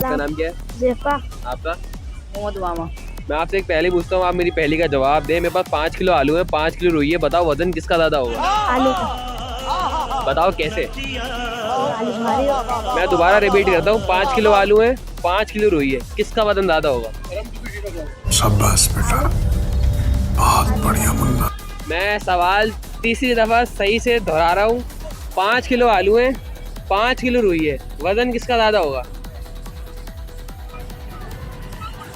आपका नाम क्या है? जेफा। आपका? मोहम्मद मामा। मैं आपसे एक पहली पूछता हूँ, आप मेरी पहली का जवाब दें। मेरे पास 5 किलो आलू है, 5 किलो रुई है, बताओ वजन किसका ज्यादा होगा? आलू का। बताओ कैसे? आलू भारी होगा। मैं दोबारा रिपीट करता हूँ, 5 किलो आलू है, 5 किलो रुई है, किसका वजन ज्यादा होगा? शाबाश बेटा, बहुत बढ़िया मुन्ना। मैं सवाल तीसरी दफा सही से दोहरा रहा हूँ। 5 किलो आलू है, 5 किलो रुई है, वजन किसका ज्यादा होगा?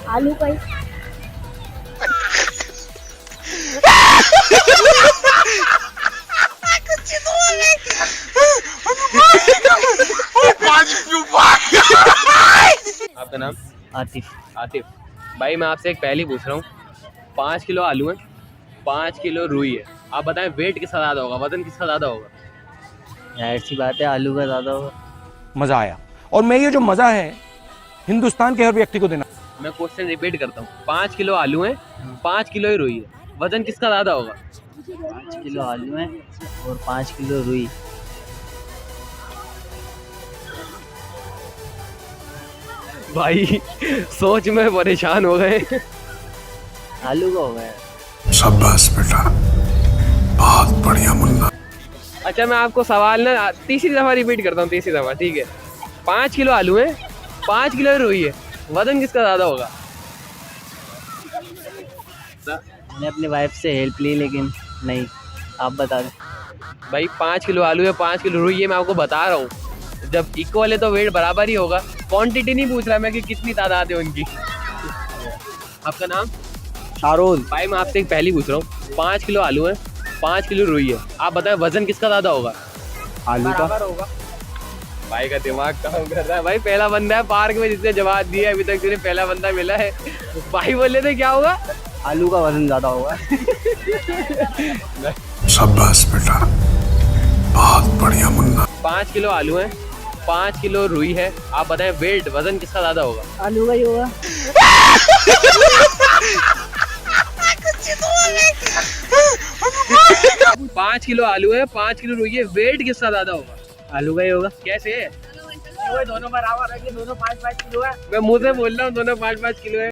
आलू का ही। आपका नाम? आतिफ। आतिफ। भाई मैं आपसे एक पहली पूछ रहा हूँ, 5 किलो आलू है, 5 किलो रुई है, आप बताएं वेट किसका ज्यादा होगा, वजन किसका ज्यादा होगा? जाहिर सी बात है आलू का ज्यादा होगा। मजा आया, और मैं ये जो मजा है हिंदुस्तान के हर व्यक्ति को देना। मैं क्वेश्चन रिपीट करता हूँ, 5 किलो आलू है, 5 किलो ही रुई है, वजन किसका ज्यादा होगा? 5 किलो आलू है और 5 किलो रुई। भाई सोच में परेशान हो गए। आलू का होगा यार। शाबाश बेटा, बहुत बढ़िया मुन्ना। अच्छा मैं आपको सवाल ना तीसरी दफा रिपीट करता हूँ, तीसरी दफा, ठीक है? 5 किलो आलू है, 5 किलो ही रुई है, वजन किसका ज्यादा होगा? मैंने अपनी वाइफ से हेल्प ली लेकिन नहीं, आप बता दें। भाई 5 किलो आलू है, 5 किलो रुई है, मैं आपको बता रहा हूँ, जब इक्वल है तो वेट बराबर ही होगा। क्वांटिटी नहीं पूछ रहा मैं कि कितनी तादाद है उनकी। आपका नाम? शाहरुल। भाई मैं आपसे एक पहली पूछ रहा हूँ, 5 किलो आलू है, 5 किलो रुई है, आप बताएं वजन किसका ज्यादा होगा? आलू का होगा। भाई का दिमाग काम कर रहा है। भाई पहला बंदा है पार्क में जिसने जवाब दिया अभी तक, तुझे पहला बंदा मिला है। भाई बोले थे क्या होगा? आलू का वजन ज्यादा होगा। शाबाश बेटा, बहुत बढ़िया मुन्ना। 5 किलो आलू है, 5 किलो रुई है, आप बताएं वेट वजन किसका ज्यादा होगा? आलू का ही होगा। 5 किलो आलू है, 5 किलो रुई है, वेट किसका ज्यादा होगा? आलू का ही होगा। कैसे? दोनों बराबर है कि दोनों 5-5 किलो है। मैं मुंह से बोल रहा हूँ दोनों 5-5 किलो है।